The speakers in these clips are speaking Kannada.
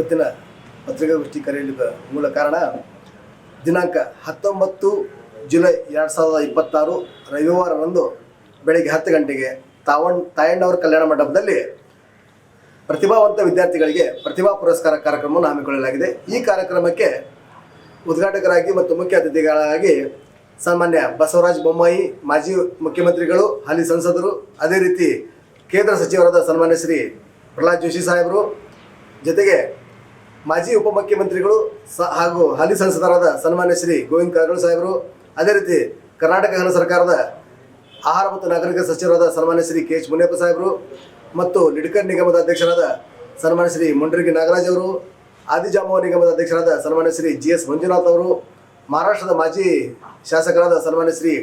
ಇವತ್ತಿನ ಪತ್ರಿಕಾಗೋಷ್ಠಿ ಕರೆಯಲಿಕ್ಕೆ ಮೂಲ ಕಾರಣ ದಿನಾಂಕ 19 ಜುಲೈ 2026 ರವಿವಾರದಂದು ಬೆಳಗ್ಗೆ 10 ಗಂಟೆಗೆ ತಾಯಣ್ಣವರ ಕಲ್ಯಾಣ ಮಂಟಪದಲ್ಲಿ ಪ್ರತಿಭಾವಂತ ವಿದ್ಯಾರ್ಥಿಗಳಿಗೆ ಪ್ರತಿಭಾ ಪುರಸ್ಕಾರ ಕಾರ್ಯಕ್ರಮವನ್ನು ಹಮ್ಮಿಕೊಳ್ಳಲಾಗಿದೆ. ಈ ಕಾರ್ಯಕ್ರಮಕ್ಕೆ ಉದ್ಘಾಟಕರಾಗಿ ಮತ್ತು ಮುಖ್ಯ ಅತಿಥಿಗಳಾಗಿ ಸಾಮಾನ್ಯ ಬಸವರಾಜ ಬೊಮ್ಮಾಯಿ, ಮಾಜಿ ಮುಖ್ಯಮಂತ್ರಿಗಳು, ಹಾಲಿ ಸಂಸದರು, ಅದೇ ರೀತಿ ಕೇಂದ್ರ ಸಚಿವರಾದ ಸನ್ಮಾನ್ಯ ಶ್ರೀ ಪ್ರಹ್ಲಾದ್ ಜೋಶಿ ಸಾಹೇಬರು, ಜೊತೆಗೆ ಮಾಜಿ ಉಪಮುಖ್ಯಮಂತ್ರಿಗಳು ಹಾಗೂ ಹಾಲಿ ಸಂಸದರಾದ ಸನ್ಮಾನ್ಯ ಶ್ರೀ ಗೋವಿಂದ ಕಾರಜೋಳ ಸಾಹೇಬರು, ಅದೇ ರೀತಿ ಕರ್ನಾಟಕ ಘನ ಸರ್ಕಾರದ ಆಹಾರ ಮತ್ತು ನಾಗರಿಕ ಸಚಿವರಾದ ಸನ್ಮಾನ್ಯ ಶ್ರೀ ಕೆ ಎಚ್ ಮುನಿಯಪ್ಪ ಸಾಹೇಬರು ಮತ್ತು ಲಿಡ್ಕರ್ ನಿಗಮದ ಅಧ್ಯಕ್ಷರಾದ ಸನ್ಮಾನ್ಯ ಶ್ರೀ ಮುಂಡ್ರಿಗಿ ನಾಗರಾಜ್ ಅವರು, ಆದಿಜಾಂಬವ ನಿಗಮದ ಅಧ್ಯಕ್ಷರಾದ ಸನ್ಮಾನ್ಯ ಶ್ರೀ GS ಮಂಜುನಾಥ್ ಅವರು, ಮಹಾರಾಷ್ಟ್ರದ ಮಾಜಿ ಶಾಸಕರಾದ ಸನ್ಮಾನ್ಯ ಶ್ರೀ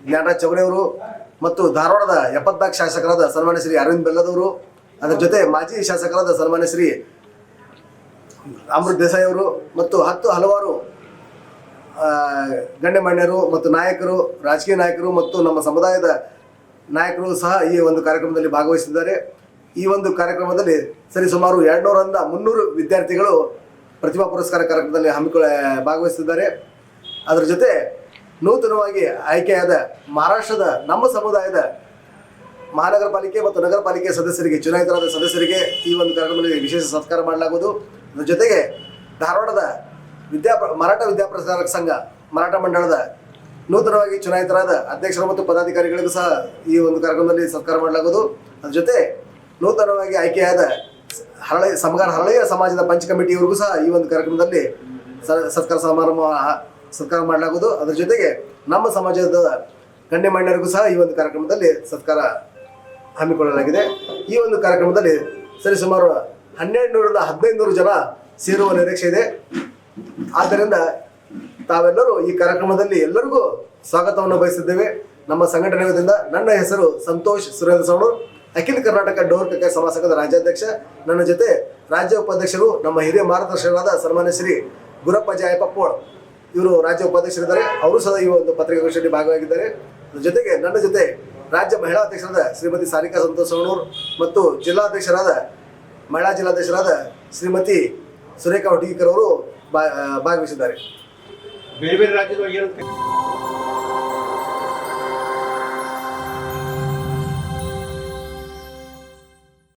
ಜ್ಞಾನರಾಜ್ ಚೌರೆ ಅವರು ಮತ್ತು ಧಾರವಾಡದ 74 ಶಾಸಕರಾದ ಸನ್ಮಾನ್ಯ ಶ್ರೀ ಅರವಿಂದ್ ಬೆಲ್ಲದವರು, ಅದರ ಜೊತೆ ಮಾಜಿ ಶಾಸಕರಾದ ಸನ್ಮಾನ್ಯ ಶ್ರೀ ಅಮೃತ್ ದೇಸಾಯಿ ಅವರು ಮತ್ತು ಹಲವಾರು ಗಣ್ಯಮಾನ್ಯರು ಮತ್ತು ನಾಯಕರು, ರಾಜಕೀಯ ನಾಯಕರು ಮತ್ತು ನಮ್ಮ ಸಮುದಾಯದ ನಾಯಕರು ಸಹ ಈ ಒಂದು ಕಾರ್ಯಕ್ರಮದಲ್ಲಿ ಭಾಗವಹಿಸಿದ್ದಾರೆ. ಈ ಒಂದು ಕಾರ್ಯಕ್ರಮದಲ್ಲಿ ಸರಿಸುಮಾರು 200ರಿಂದ 300 ವಿದ್ಯಾರ್ಥಿಗಳು ಪ್ರತಿಭಾ ಪುರಸ್ಕಾರ ಕಾರ್ಯಕ್ರಮದಲ್ಲಿ ಭಾಗವಹಿಸಿದ್ದಾರೆ. ಅದರ ಜೊತೆ ನೂತನವಾಗಿ ಆಯ್ಕೆಯಾದ ಮಹಾರಾಷ್ಟ್ರದ ನಮ್ಮ ಸಮುದಾಯದ ಮಹಾನಗರ ಪಾಲಿಕೆ ಮತ್ತು ನಗರ ಪಾಲಿಕೆ ಸದಸ್ಯರಿಗೆ, ಚುನಾಯಿತರಾದ ಸದಸ್ಯರಿಗೆ ಈ ಒಂದು ಕಾರ್ಯಕ್ರಮದಲ್ಲಿ ವಿಶೇಷ ಸತ್ಕಾರ ಮಾಡಲಾಗುವುದು. ಅದರ ಜೊತೆಗೆ ಧಾರವಾಡದ ಮರಾಠ ವಿದ್ಯಾಪ್ರಸಾರಕ ಸಂಘ ಮರಾಠ ಮಂಡಳದ ನೂತನವಾಗಿ ಚುನಾಯಿತರಾದ ಅಧ್ಯಕ್ಷರು ಮತ್ತು ಪದಾಧಿಕಾರಿಗಳಿಗೂ ಸಹ ಈ ಒಂದು ಕಾರ್ಯಕ್ರಮದಲ್ಲಿ ಸತ್ಕಾರ ಮಾಡಲಾಗುವುದು. ಅದ್ರ ಜೊತೆ ನೂತನವಾಗಿ ಆಯ್ಕೆಯಾದ ಹರಳೆಯ ಸಮಾಜದ ಪಂಚ ಕಮಿಟಿಯವರಿಗೂ ಸಹ ಈ ಒಂದು ಕಾರ್ಯಕ್ರಮದಲ್ಲಿ ಸತ್ಕಾರ ಮಾಡಲಾಗುವುದು. ಅದರ ಜೊತೆಗೆ ನಮ್ಮ ಸಮಾಜದ ಗಣ್ಯಮಾನ್ಯರಿಗೂ ಸಹ ಈ ಒಂದು ಕಾರ್ಯಕ್ರಮದಲ್ಲಿ ಸತ್ಕಾರ ಹಮ್ಮಿಕೊಳ್ಳಲಾಗಿದೆ. ಈ ಒಂದು ಕಾರ್ಯಕ್ರಮದಲ್ಲಿ ಸರಿಸುಮಾರು 1200ರಿಂದ 1500 ಜನ ಸೇರುವ ನಿರೀಕ್ಷೆ ಇದೆ. ಆದ್ದರಿಂದ ತಾವೆಲ್ಲರೂ ಈ ಕಾರ್ಯಕ್ರಮದಲ್ಲಿ ಎಲ್ಲರಿಗೂ ಸ್ವಾಗತವನ್ನು ಬಯಸಿದ್ದೇವೆ. ನಮ್ಮ ಸಂಘಟನೆ ವತಿಯಿಂದ ನನ್ನ ಹೆಸರು ಸಂತೋಷ್ ಸುರೇಂದ್ರ ಸವಣೂರ್, ಅಖಿಲ ಕರ್ನಾಟಕ ಡೋರ್ ಕಕ್ಕೆ ಸಭಾ ಸಂಘದ ರಾಜ್ಯಾಧ್ಯಕ್ಷ. ನನ್ನ ಜೊತೆ ರಾಜ್ಯ ಉಪಾಧ್ಯಕ್ಷರು ನಮ್ಮ ಹಿರಿಯ ಮಾರ್ಗದರ್ಶಕರಾದ ಸನ್ಮಾನ್ಯ ಶ್ರೀ ಗುರಪ್ಪ ಜಾಯಪಪ್ಪೋಳ್, ಇವರು ರಾಜ್ಯ ಉಪಾಧ್ಯಕ್ಷರಿದ್ದಾರೆ. ಅವರು ಸಹ ಈ ಒಂದು ಪತ್ರಿಕಾಗೋಷ್ಠಿಯಲ್ಲಿ ಭಾಗವಾಗಿದ್ದಾರೆ. ಜೊತೆಗೆ ನನ್ನ ಜೊತೆ ರಾಜ್ಯ ಮಹಿಳಾ ಅಧ್ಯಕ್ಷರಾದ ಶ್ರೀಮತಿ ಸಾರಿಕಾ ಸಂತೋಷ್ ಸವಣೂರ್ ಮತ್ತು ಮಹಿಳಾ ಜಿಲ್ಲಾಧ್ಯಕ್ಷರಾದ ಶ್ರೀಮತಿ ಸುರೇಖಾ ಹೊಟಗೀಕರ್ ಅವರು ಭಾಗವಹಿಸಿದ್ದಾರೆ. ಬೇರೆ ಬೇರೆ ರಾಜ್ಯದೊಳಗೆ